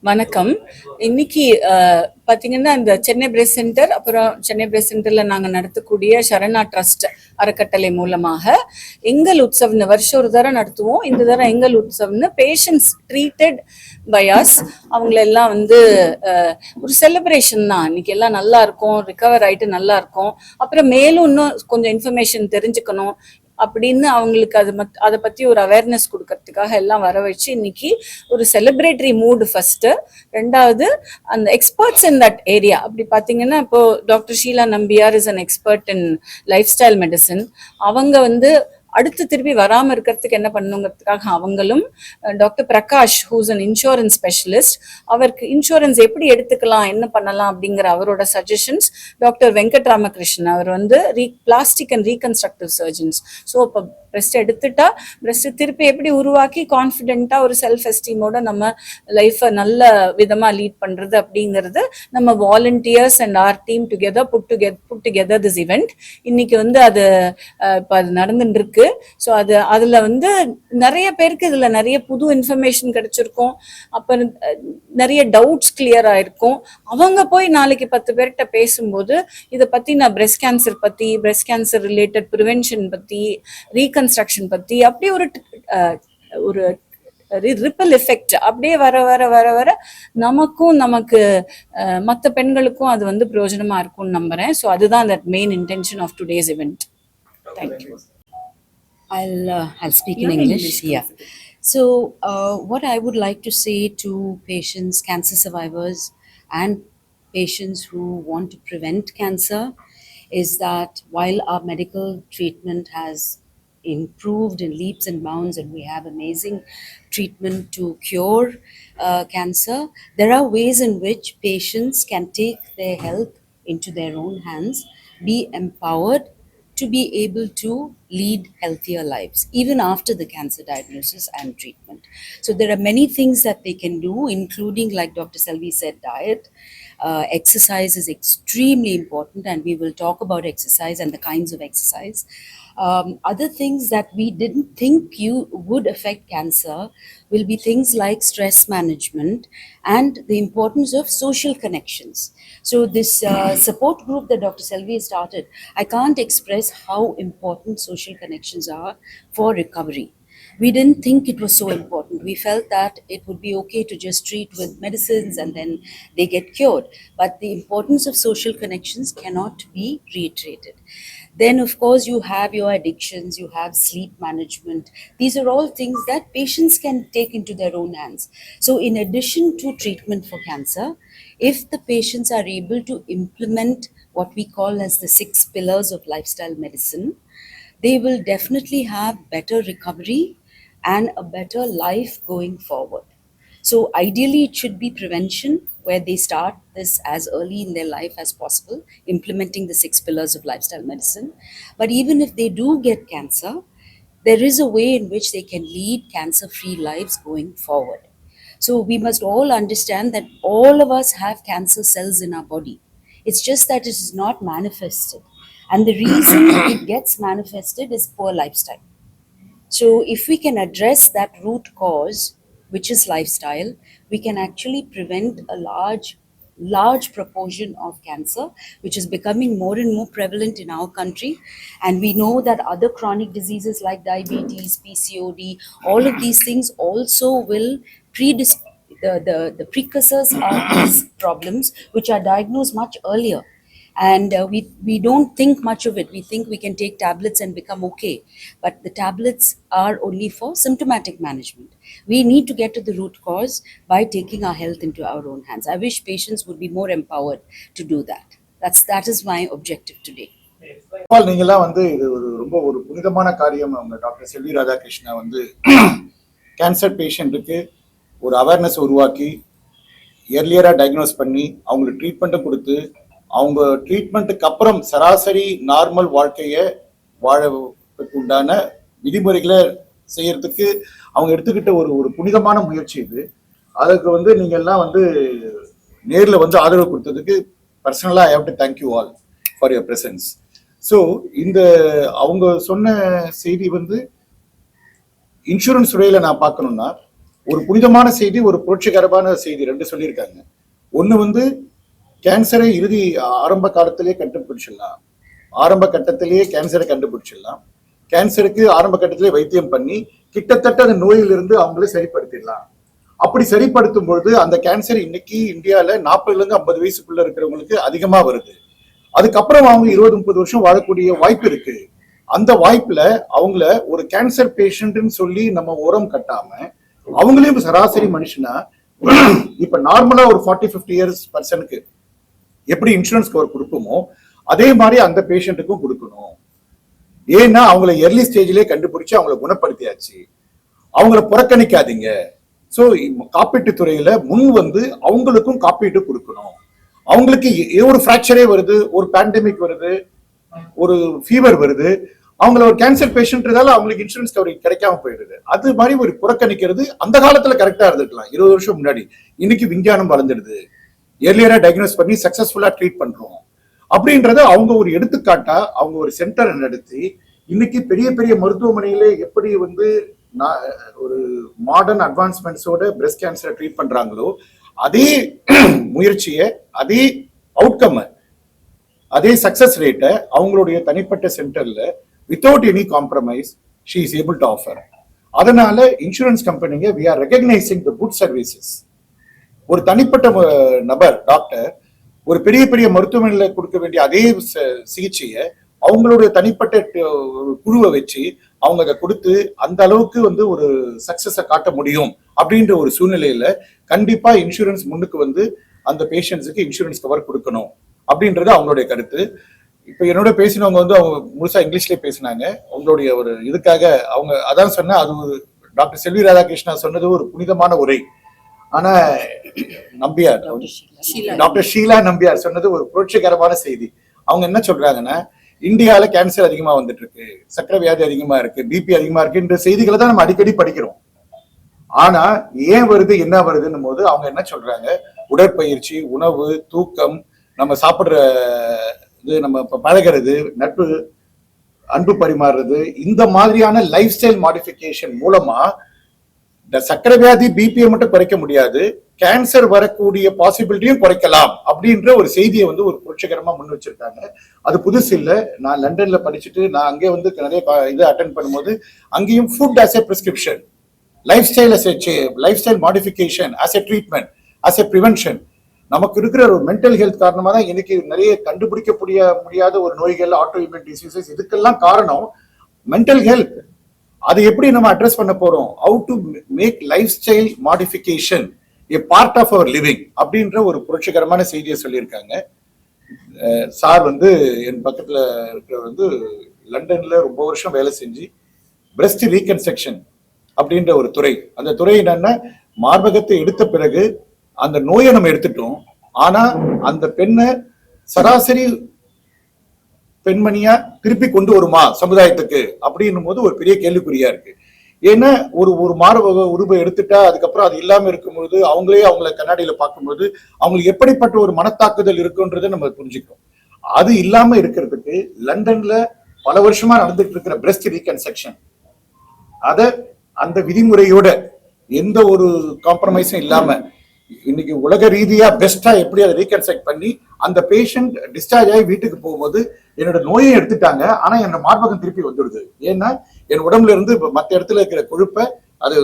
வணக்கம். இன்னைக்கு பார்த்தீங்கன்னா, இந்த சென்னை பிரஸ்ட் சென்டர், அப்புறம் சென்னை பிரஸ்ட் சென்டர்ல நாங்க நடத்தக்கூடிய சரணா ட்ரஸ்ட் அறக்கட்டளை மூலமாக எங்கள் உற்சவ்னு வருஷம் ஒரு தடவை நடத்துவோம். இந்த தடவை எங்கள் உற்சவ்னு பேஷண்ட்ஸ் ட்ரீட்டட் பை அஸ் அவங்களெல்லாம் ஒரு செலிப்ரேஷன் தான். இன்னைக்கு எல்லாம் நல்லா இருக்கும், ரிகவர் ஆயிட்டு நல்லா இருக்கும். அப்புறம் மேலும் இன்னும் கொஞ்சம் இன்ஃபர்மேஷன் தெரிஞ்சுக்கணும் அப்படின்னு அவங்களுக்கு அதை பத்தி ஒரு அவேர்னஸ் கொடுக்கறதுக்காக எல்லாம் வர வச்சு இன்னைக்கு ஒரு செலிப்ரேட்டரி மூடு ஃபர்ஸ்ட். ரெண்டாவது, அந்த எக்ஸ்பர்ட்ஸ் இன் தட் ஏரியா அப்படி பாத்தீங்கன்னா, இப்போ doctor Sheela Nambiar is an expert in lifestyle medicine. அவங்க அடுத்து திருப்பி வராம இருக்கிறதுக்கு என்ன பண்ணுங்கிறதுக்காக அவங்களும், doctor Prakash who's an insurance specialist, அவருக்கு இன்சூரன்ஸ் எப்படி எடுத்துக்கலாம், என்ன பண்ணலாம் அப்படிங்கிற அவரோட சஜஷன்ஸ். டாக்டர் வெங்கட் ராமகிருஷ்ணன், அவர் plastic and reconstructive surgeons. So இப்போ பிரஸ்ட் எடுத்துட்டா பிரஸ்ட் திருப்பி எப்படி உருவாக்கி கான்ஃபிடென்ட்டா ஒரு செல்ஃப் எஸ்டீமோட நம்ம லைஃபை நல்ல விதமா லீட் பண்றது அப்படிங்கிறது நம்ம volunteers and our team together put together this event. இன்னைக்கு அது இப்போ அது நடந்துட்டு இருக்கு. ஸோ அதுல நிறைய பேருக்கு இதுல நிறைய புது இன்ஃபர்மேஷன் கிடைச்சிருக்கும். அப்ப நிறைய டவுட்ஸ் கிளியர் ஆயிருக்கும். அவங்க போய் நாளைக்கு 10 பேர்கிட்ட பேசும்போது இதை பத்தி நான் பிரஸ்ட் கேன்சர் ரிலேட்டட் ப்ரிவென்ஷன் பத்தி, ரீகன்ஸ்ட்ரக்ஷன் பத்தி, அப்படியே ஒரு ரிப்பல் எஃபெக்ட் அப்படியே வர வர வர வர நமக்கு மற்ற பெண்களுக்கும் அது பிரயோஜனமா இருக்கும்னு நம்புறேன். ஸோ அதுதான் the main intention of today's event. Thank you. I'll speak in English. Yeah. So what I would like to say to patients, cancer survivors, and patients who want to prevent cancer is that while our medical treatment has improved in leaps and bounds and we have amazing treatment to cure cancer, there are ways in which patients can take their health into their own hands, be empowered to be able to lead healthier lives even after the cancer diagnosis and treatment. So there are many things that they can do, including, like Dr. Selvi said, diet. Exercise is extremely important, and we will talk about exercise and the kinds of exercise. Other things that we didn't think would affect cancer will be things like stress management and the importance of social connections. So this support group that Dr. Selvi started, I can't express how important social connections are for recovery. We didn't think it was so important. We felt that it would be okay to just treat with medicines and then they get cured. But the importance of social connections cannot be reiterated. Then, of course, you have your addictions, you have sleep management. These are all things that patients can take into their own hands. So in addition to treatment for cancer, if the patients are able to implement what we call as the 6 pillars of lifestyle medicine, they will definitely have better recovery and a better life going forward. So ideally, it should be prevention, where they start this as early in their life as possible, implementing the 6 pillars of lifestyle medicine. But even if they do get cancer, there is a way in which they can lead cancer-free lives going forward. So we must all understand that all of us have cancer cells in our body. It's just that it is not manifested. And the reason it gets manifested is poor lifestyle. So if we can address that root cause, which is lifestyle, we can actually prevent a large proportion of cancer, which is becoming more and more prevalent in our country. And we know that other chronic diseases like diabetes, PCOD, all of these things also will the precursors are these problems, which are diagnosed much earlier. And we don't think much of it. We think we can take tablets and become okay. But the tablets are only for symptomatic management. We need to get to the root cause by taking our health into our own hands. I wish patients would be more empowered to do that. That is my objective today. நீங்களாம் இது ரொம்ப ஒரு புனிதமான காரியம். அவங்க doctor செல்வி Radhakrishna cancer பேஷண்ட்டுக்கு ஒரு awareness உருவாக்கி எர்லியராக டயக்னோஸ் பண்ணி அவங்களுக்கு ட்ரீட்மெண்ட்டும் கொடுத்து அவங்க ட்ரீட்மெண்ட்டுக்கு அப்புறம் சராசரி நார்மல் வாழ்க்கையை வாழறதுக்கு உண்டான விதிமுறைகளை செய்யறதுக்கு அவங்க எடுத்துக்கிட்ட ஒரு புனிதமான முயற்சி இது. அதுக்கு நீங்க எல்லாம் நேரில் ஆதரவு கொடுத்ததுக்கு பர்சனலா I have to thank you all for your presence. So அவங்க சொன்ன செய்தி இன்சூரன்ஸ் துறையில நான் பார்க்கணும்னா ஒரு புனிதமான செய்தி, ஒரு புரட்சிகரமான செய்தி ரெண்டு சொல்லியிருக்காங்க. ஒண்ணு வந்து கேன்சரை ஆரம்ப காலத்திலேயே கண்டுபிடிச்சிடலாம், ஆரம்ப கட்டத்திலேயே கேன்சரை கண்டுபிடிச்சிடலாம், கேன்சருக்கு ஆரம்ப கட்டத்திலேயே வைத்தியம் பண்ணி கிட்டத்தட்ட அந்த நோயிலிருந்து அவங்கள சரிப்படுத்திடலாம். அப்படி சரிப்படுத்தும் பொழுது அந்த கேன்சர் இன்னைக்கு இந்தியால 40ல இருந்து 50 வயசுக்குள்ள இருக்கிறவங்களுக்கு அதிகமா வருது. அதுக்கப்புறம் அவங்க 20-30 வருஷம் வாழக்கூடிய வாய்ப்பு இருக்கு. அந்த வாய்ப்புல அவங்கள ஒரு கேன்சர் பேஷண்ட்னு சொல்லி நம்ம உரம் கட்டாம அவங்களையும் சராசரி மனுஷனா இப்ப நார்மலா ஒரு 40-50 இயர்ஸ் பர்சனுக்கு எப்படி இன்சூரன்ஸ் கவர் கொடுப்போமோ அதே மாதிரி அந்த பேஷண்ட்டுக்கும் கொடுக்கணும். ஏன்னா அவங்கள எர்லி ஸ்டேஜ்லயே கண்டுபிடிச்சு அவங்கள குணப்படுத்தியாச்சு. அவங்கள புறக்கணிக்காதீங்க. ஸோ காப்பீட்டு துறையில முன் வந்து அவங்களுக்கும் காப்பீட்டு கொடுக்கணும். அவங்களுக்கு ஒரு ஃப்ராக்சரே வருது, ஒரு பேண்டமிக் வருது, ஒரு ஃபீவர் வருது, அவங்கள ஒரு கேன்சர் பேஷண்ட்னால அவங்களுக்கு இன்சூரன்ஸ் கவரேஜ் கிடைக்காம போயிடுது. அது மாதிரி ஒரு புறக்கணிக்கிறது அந்த காலத்துல கரெக்டா இருந்திருக்கலாம், 20 வருஷம் முன்னாடி. இன்னைக்கு விஞ்ஞானம் வளர்ந்துடுது, ஏர்லியரா டயக்னோஸ் பண்ணி சக்சஸ்ஃபுல்லா ட்ரீட் பண்றோம் அப்படின்றத அவங்க ஒரு எடுத்துக்காட்டா அவங்க ஒரு சென்டரை நடத்தி இன்னைக்கு பெரிய பெரிய மருத்துவமனையில எப்படி வந்து ஒரு மாடர்ன் அட்வான்ஸ்மெண்ட்ஸோட பிரஸ்ட் கேன்சரை ட்ரீட் பண்றாங்களோ அதே முயற்சியை, அதே அவுட்கம், அதே சக்சஸ் ரேட்டை அவங்களுடைய தனிப்பட்ட சென்டர்ல without any compromise she is able to offer. அதனால இன்சூரன்ஸ் கம்பெனிங்க we are recognising the good services. ஒரு தனிப்பட்ட நபர் டாக்டர் ஒரு பெரிய பெரிய மருத்துவமனையில கொடுக்க வேண்டிய அதே சிகிச்சையை அவங்களுடைய தனிப்பட்ட குழுவை வச்சு அவங்க அதை கொடுத்து அந்த அளவுக்கு வந்து ஒரு சக்சஸை காட்ட முடியும் அப்படின்ற ஒரு சூழ்நிலையில கண்டிப்பா இன்சூரன்ஸ் முன்னுக்கு வந்து அந்த பேஷண்ட்ஸுக்கு இன்சூரன்ஸ் கவர் கொடுக்கணும் அப்படின்றது அவங்களுடைய கருத்து. இப்ப என்னோட பேசினவங்க வந்து அவங்க முழுசா இங்கிலீஷ்லயே பேசினாங்க. உங்களுடைய ஒரு இதுக்காக அவங்க அதான் சொன்னா, அது ஒரு டாக்டர் செல்வி ராதாகிருஷ்ணா சொன்னது ஒரு புனிதமான உரை. ஆனா நம்பியார், டாக்டர் ஷீலா நம்பியார் சொன்னது ஒரு புரட்சிகரமான செய்தி. அவங்க என்ன சொல்றாங்கன்னா, இந்தியால கேன்சர் அதிகமா வந்துட்டு இருக்கு, சக்கரை வியாதி அதிகமா இருக்கு, பிபி அதிகமா இருக்குன்ற செய்திகளை தான் நம்ம அடிக்கடி படிக்கிறோம். ஆனா ஏன் வருது, என்ன வருதுன்னும் போது அவங்க என்ன சொல்றாங்க, உடற்பயிற்சி, உணவு, தூக்கம், நம்ம சாப்பிடுற இது, நம்ம பழகிறது, நட்பு, அன்பு பரிமாறுறது, இந்த மாதிரியான லைஃப் ஸ்டைல் மாடிஃபிகேஷன் மூலமா இந்த சக்கரை வியாதி பிபியை மட்டும் குறைக்க முடியாது, கேன்சர் வரக்கூடிய பாசிபிலிட்டியும் குறைக்கலாம் அப்படின்ற ஒரு செய்தியை வந்து ஒரு புரட்சிகரமா முன் வச்சிருக்காங்க. அது புதுசு இல்லை. நான் லண்டன்ல படிச்சுட்டு நான் அங்கே வந்து நிறைய இது அட்டென்ட் பண்ணும்போது அங்கேயும் food as a prescription, life style modification as a treatment, as a prevention. நமக்கு இருக்கிற ஒரு மென்டல் ஹெல்த் காரணமா தான் இன்னைக்கு நிறைய கண்டுபிடிக்க முடியாத ஒரு நோய்கள், ஆட்டோ இம்யூன் டிசீசஸ், இதுக்கெல்லாம் காரணம் மென்டல் ஹெல்த். அதை எப்படி நம்ம அட்ரஸ் பண்ண போறோம், how to make lifestyle modification a part of our living அப்படின்ற ஒரு புரட்சிகரமான செய்தியை சொல்லியிருக்காங்க. சார் வந்து என் பக்கத்துல இருக்கிற வந்து லண்டன்ல ரொம்ப வருஷம் வேலை செஞ்சு பிரஸ்ட் ரீகன்ஸ்ட்ரக்ஷன் அப்படின்ற ஒரு துறை. அந்த துறை என்னன்னா, மார்பகத்தை எடுத்த பிறகு அந்த நோயை நம்ம எடுத்துட்டோம், ஆனா அந்த பெண்ணை சராசரி பெண்மணியா திருப்பி கொண்டு வருமா சமுதாயத்துக்கு அப்படின்னும் போது ஒரு பெரிய கேள்விக்குறியா இருக்கு. ஏன்னா ஒரு மார்பக உருவை எடுத்துட்டா அதுக்கப்புறம் அது இல்லாம இருக்கும்போது அவங்கள கண்ணாடியில பார்க்கும்போது அவங்களுக்கு எப்படிப்பட்ட ஒரு மனத்தாக்குதல் இருக்குன்றதை நம்ம புரிஞ்சுக்கிறோம். அது இல்லாம இருக்கிறதுக்கு லண்டன்ல பல வருஷமா நடந்துட்டு இருக்கிற பிரஸ்ட் ரீகன்ஸ்ட்ரக்ஷன், அந்த விதிமுறையோட எந்த ஒரு காம்ப்ரமைஸும் இல்லாம இன்னைக்கு உலக ரீதியா பெஸ்டா எப்படி அதை ரீகன்ஸ்ட்ரக்ட் பண்ணி அந்த பேஷண்ட் டிஸ்சார்ஜ் ஆகி வீட்டுக்கு போகும்போது என்னோட நோயை எடுத்துட்டாங்க, ஆனா என்னோட மார்பகம் திருப்பி வந்துடுது. ஏன்னா என் உடம்புல இருந்து மற்ற இடத்துல இருக்கிற கொழுப்பை அது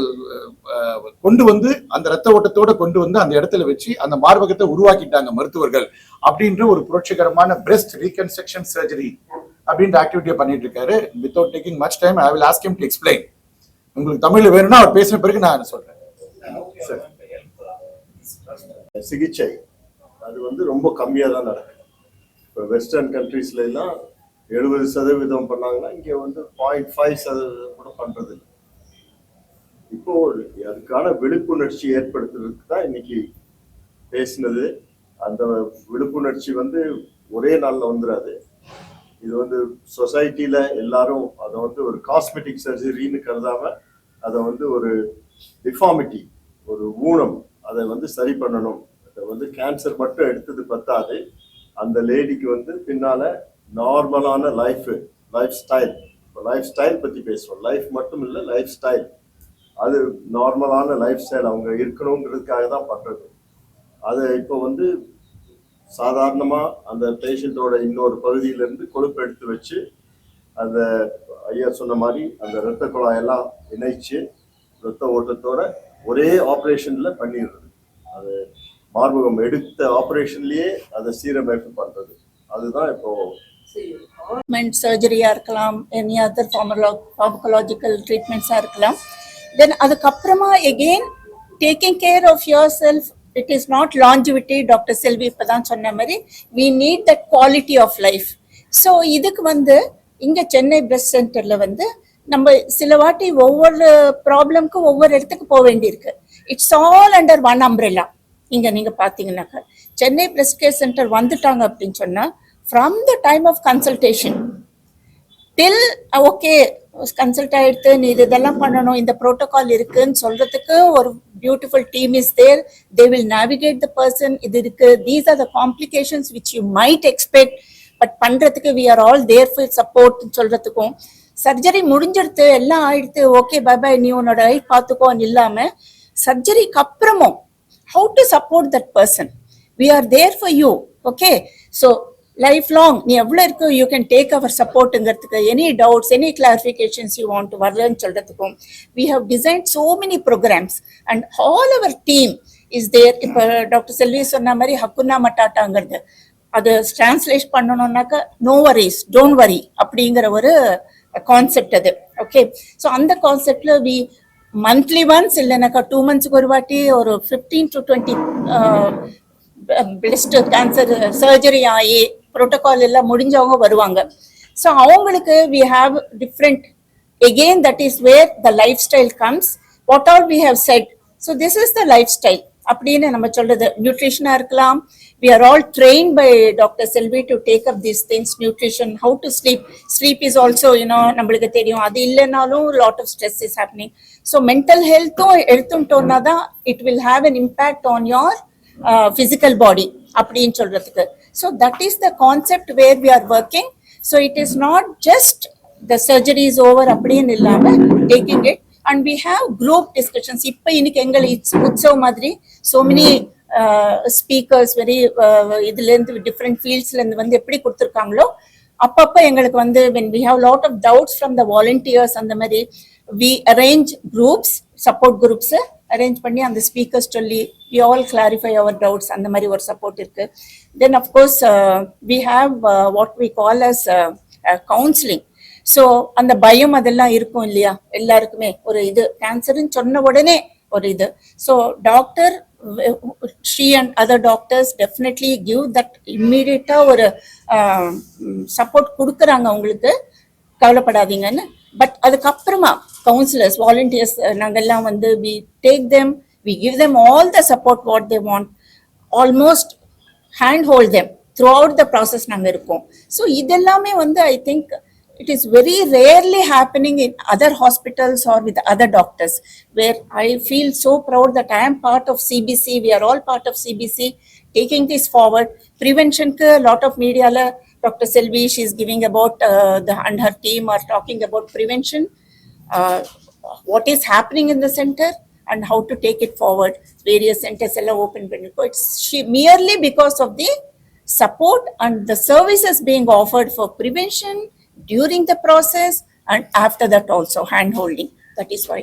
கொண்டு வந்து அந்த ரத்த ஓட்டத்தோட கொண்டு வந்து அந்த இடத்துல வச்சு அந்த மார்பகத்தை உருவாக்கிட்டாங்க மருத்துவர்கள் அப்படின்ற ஒரு புரட்சிகரமான பிரஸ்ட் ரீகன்ஸ்ட்ரக்ஷன் சர்ஜரி அப்படின்ற ஆக்டிவிட்டியை பண்ணிட்டு இருக்காரு. Without taking much time I will ask him to explain. உங்களுக்கு தமிழ்ல வேணும்னா அவர் பேசின பிறகு நான் சொல்றேன். சிகிச்சை அது வந்து ரொம்ப கம்மியாக தான் நடக்குது. இப்போ வெஸ்டர்ன் கண்ட்ரீஸ்ல எல்லாம் 70% பண்ணாங்கன்னா இங்கே வந்து 0.5% கூட பண்றது இல்லை. இப்போ அதுக்கான விழிப்புணர்ச்சி ஏற்படுத்துறதுக்கு தான் இன்னைக்கு பேசினது. அந்த விழிப்புணர்ச்சி வந்து ஒரே நாளில் வந்துடாது. இது வந்து சொசைட்டில எல்லாரும் அதை வந்து ஒரு காஸ்மெட்டிக் சர்ஜரின்னு கருதாம அதை வந்து ஒரு டிஃபார்மிட்டி, ஒரு ஊனம், அதை வந்து சரி பண்ணணும். அதை வந்து கேன்சர் மட்டும் எடுத்தது பத்தாது, அந்த லேடிக்கு வந்து பின்னால நார்மலான லைஃப் ஸ்டைல், இப்போ லைஃப் ஸ்டைல் பற்றி பேசுகிறோம். லைஃப் மட்டும் இல்லை, லைஃப் ஸ்டைல். அது நார்மலான லைஃப் ஸ்டைல் அவங்க இருக்கணுங்கிறதுக்காக தான் பண்றது. அது இப்போ வந்து சாதாரணமா அந்த பேஷண்டோட இன்னொரு பகுதியிலேருந்து கொழுப்பு எடுத்து வச்சு அந்த ஐயா சொன்ன மாதிரி அந்த இரத்த குழாயெல்லாம் இணைச்சு இரத்த ஓட்டத்தோட ஒரே ஆப்ரேஷன்ல பண்ணிடுறது. அது மார்பகம் எடுத்த ஆப்ரேஷன்லயே அதை சீரமைப்பு பண்றது. அதுதான் இப்போ சர்ஜரியா இருக்கலாம், எனி அதர் ஃபார்மகாலஜிக்கல் ட்ரீட்மெண்ட்ஸாக இருக்கலாம். தென் அதுக்கப்புறமா again taking care of yourself. It is not longevity. Doctor Selvi இப்போ தான் சொன்ன மாதிரி we need that quality of life. So இதுக்கு வந்து இங்கே சென்னை பிரெஸ்ட் சென்டரில் வந்து நம்ம சில வாட்டி ஒவ்வொரு ப்ராப்ளம்க்கும் ஒவ்வொரு இடத்துக்கு போக வேண்டியிருக்கு. It's all under one umbrella. இங்கே நீங்கள் பார்த்தீங்கன்னாக்கா சென்னை பிரெஸ்ட் கேர் சென்டர் வந்துட்டாங்க அப்படின்னு சொன்னால் from the time of consultation till okay consult ஆயிடுத்து, நீ இதெல்லாம் பண்ணணும், இந்த ப்ரோட்டோகால் இருக்குன்னு சொல்றதுக்கு ஒரு beautiful team is there. They will navigate the person. இது இருக்கு, these are the complications which you might expect. But பண்றதுக்கு we are all there for support சொல்றதுக்கும். சர்ஜரி முடிஞ்சிடுத்து, எல்லாம் ஆயிடுத்து, ஓகே பை பை, நீ உன்னோட லைஃப் பார்த்துக்கோன்னு இல்லாம சர்ஜரிக்கு அப்புறமும் how to support that person. We are there for you. Okay, so life long நீ எவ்வளோ இருக்கு யூ கேன் டேக் அவர் சப்போர்ட்டுங்கிறதுக்கு, any doubts any clarifications you want to வரலன்னு சொல்றதுக்கும் we have design so many programs and all our team is there. இப்போ doctor Selvi சொன்ன மாதிரி ஹக்குனா மட்டாட்டாங்கிறது அது டிரான்ஸ்லேட் பண்ணணும்னாக்கா நோ வரிஸ் டோன்ட் வரி அப்படிங்கிற ஒரு கான்செப்ட் அது. ஓகே, ஸோ அந்த கான்செப்ட்ல வி மந்த்லி ஒன்ஸ் இல்லைனாக்கா 2 months ஒரு வாட்டி ஒரு 15 to 20 பிரெஸ்ட் கேன்சர் சர்ஜரி ஆகி ப்ரோட்டோகால் எல்லாம் முடிஞ்சவங்க வருவாங்க. ஸோ அவங்களுக்கு we have different again that is where the lifestyle comes. What all we have said. So this is the lifestyle அப்படின்னு நம்ம சொல்றது. நியூட்ரிஷனா இருக்கலாம். We are all train by doctor Selvi to take up these things. Nutrition, how to sleep. Sleep is also you know நம்மளுக்கு தெரியும், அது இல்லைனாலும் lot of stress is happening. So mental ஹெல்த்தும் எடுத்துட்டோம்னா தான் it will have an impact on your physical body அப்படின்னு சொல்றதுக்கு. So that is the concept where we are working. So it is not just the surgery is over அப்படின்னு இல்லாம taking it and we have group discussions. இப்போ இன்னைக்கு எங்கள் உற்சவ் மாதிரி so many speakers very இதுல இருந்து different fieldsல இருந்து வந்து எப்படி கொடுத்துருக்காங்களோ அப்பப்போ எங்களுக்கு வந்து when we have lot of doubts from the volunteers அந்த மாதிரி we arrange groups, support groups arrange பண்ணி அந்த ஸ்பீக்கர்ஸ் சொல்லி we all clarify our doubts. அந்த மாதிரி ஒரு சப்போர்ட் இருக்கு. Then of course we have what we call as counseling. So அந்த பயம் அதெல்லாம் இருக்கும் இல்லையா எல்லாருக்குமே. ஒரு இது கேன்சர்னு சொன்ன உடனே ஒரு இது. So doctor she and other doctors definitely give that immediate ஒரு சப்போர்ட் கொடுக்குறாங்க உங்களுக்கு, கவலைப்படாதீங்கன்னு. பட் அதுக்கப்புறமா கவுன்சிலர்ஸ், வாலண்டியர்ஸ் நாங்கெல்லாம் வந்து we take them, we give them all the support what they want, almost handhold them throughout the process நாங்க இருக்கோம். So இதெல்லாமே வந்து I think it is very rarely happening in other hospitals or with other doctors, where I feel so proud that I am part of CBC. We are all part of CBC taking this forward. Prevention ku lot of media la Dr. Selvi, she is giving about and her team are talking about prevention, what is happening in the center and how to take it forward. Various centers ella open pannirukku. It's merely because of the support and the services being offered for prevention during the process and after that also hand holding. That is why